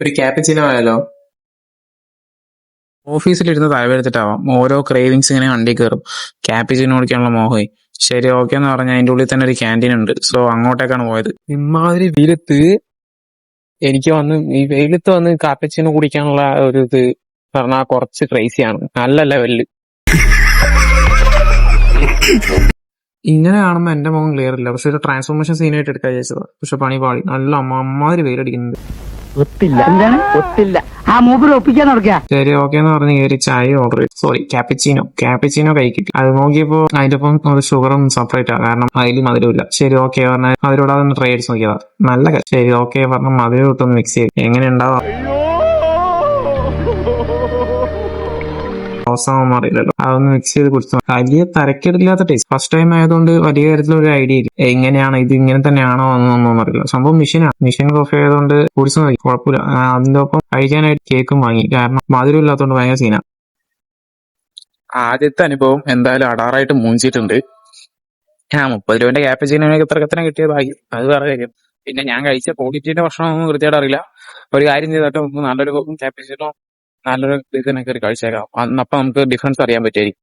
ഒരു ക്യാപ്പച്ചിനോ ആയാലോ? ഓഫീസിലിരുന്ന് തലവേർത്തിട്ടാവാം ഓരോ ക്രേവിങ്സ് ഇങ്ങനെ വണ്ടി കയറും. ക്യാപ്പിച്ചിനോ കുടിക്കാനുള്ള മോഹമായി. ശരി, ഓക്കെ എന്ന് പറഞ്ഞാൽ അതിന്റെ ഉള്ളിൽ തന്നെ ഒരു ക്യാൻറ്റീൻ ഉണ്ട്. സോ അങ്ങോട്ടേക്കാണ് പോയത്. ഇമാതിരി വെയിലത്ത് എനിക്ക് വന്ന് ഈ വെയിലത്ത് വന്ന് കാപ്പച്ചിനോ കുടിക്കാനുള്ള ഒരു ഇത് പറഞ്ഞാൽ കുറച്ച് ക്രൈസിയാണ്, നല്ല ലെവലില്. ഇങ്ങനെ കാണുമ്പോ എന്റെ മുഖം ക്ലിയർ ഇല്ല, പക്ഷെ ഒരു ട്രാൻസ്ഫോർമേഷൻ സീനായിട്ട് എടുക്കാൻ വിചാരിച്ചതാ. പക്ഷെ പണി പാളി, നല്ല അമ്മാതിരി വെയിലടിക്കുന്നുണ്ട്. ഒത്തില്ല എന്താണ് ഒത്തില്ല ആ മൂപ്പര് ഒപ്പിക്കാൻ നടക്കുക. ശരി, ഓക്കെ എന്ന് പറഞ്ഞ് കയറി ചായ ഓർഡർ ചെയ്തു. സോറി, ക്യാപ്പിച്ചിനോ കൈ കിട്ടി. അത് നോക്കിയപ്പോ അതിന്റെ ഒപ്പം ഒരു ഷുഗറും സെപ്പറേറ്റ് ആണ്, കാരണം അതിൽ മധുരമില്ല. ശരി, ഓക്കെ പറഞ്ഞാൽ അതിലൂടെ അതൊന്ന് ട്രൈ ചെയ്ത് നോക്കിയതാ. ശരി, ഓക്കെ പറഞ്ഞ മധുരം ഇട്ടൊന്ന് മിക്സ് ചെയ്ത് എങ്ങനെ ഉണ്ടാവാം അവസാനം അറിയില്ലല്ലോ. അതൊന്ന് മിക്സ് ചെയ്ത് കുടിച്ചു. വലിയ തരക്കേടില്ലാത്ത ടേസ്റ്റ്. ഫസ്റ്റ് ടൈം ആയതുകൊണ്ട് വലിയ കാര്യത്തിലൊരു ഐഡിയ ഇല്ല എങ്ങനെയാണ് ഇത്, ഇങ്ങനെ തന്നെയാണോ എന്നൊന്നും അറിയില്ല. സംഭവം മിഷൻ കോഫി ആയതുകൊണ്ട് കുടിച്ചു നോക്കി, കുഴപ്പമില്ല. അതിന്റെ ഒപ്പം കഴിക്കാനായിട്ട് കേക്കും വാങ്ങി, കാരണം മധുരം ഇല്ലാത്തതുകൊണ്ട് ഭയങ്കര സീന. ആദ്യത്തെ അനുഭവം എന്തായാലും അടാറായിട്ട് മൂഞ്ചിട്ടുണ്ട്. 30 രൂപന്റെ ക്യാപ്പച്ചിനോക്ക് എത്ര കിട്ടിയത് ഭാഗ്യം, അത് വേറെ കാര്യം. പിന്നെ ഞാൻ കഴിച്ച ക്വാളിറ്റിന്റെ ഭക്ഷണമൊന്നും കൃത്യമായിട്ട് അറിയില്ല. ഒരു കാര്യം ചെയ്തിട്ട് നമുക്ക് നല്ലൊരു ക്യാപ്പച്ചിനോ നല്ലൊരു ഇതിനെ കയറി കഴിച്ചേക്കാം. അപ്പൊ നമുക്ക് ഡിഫറൻസ് അറിയാൻ പറ്റുമായിരിക്കും.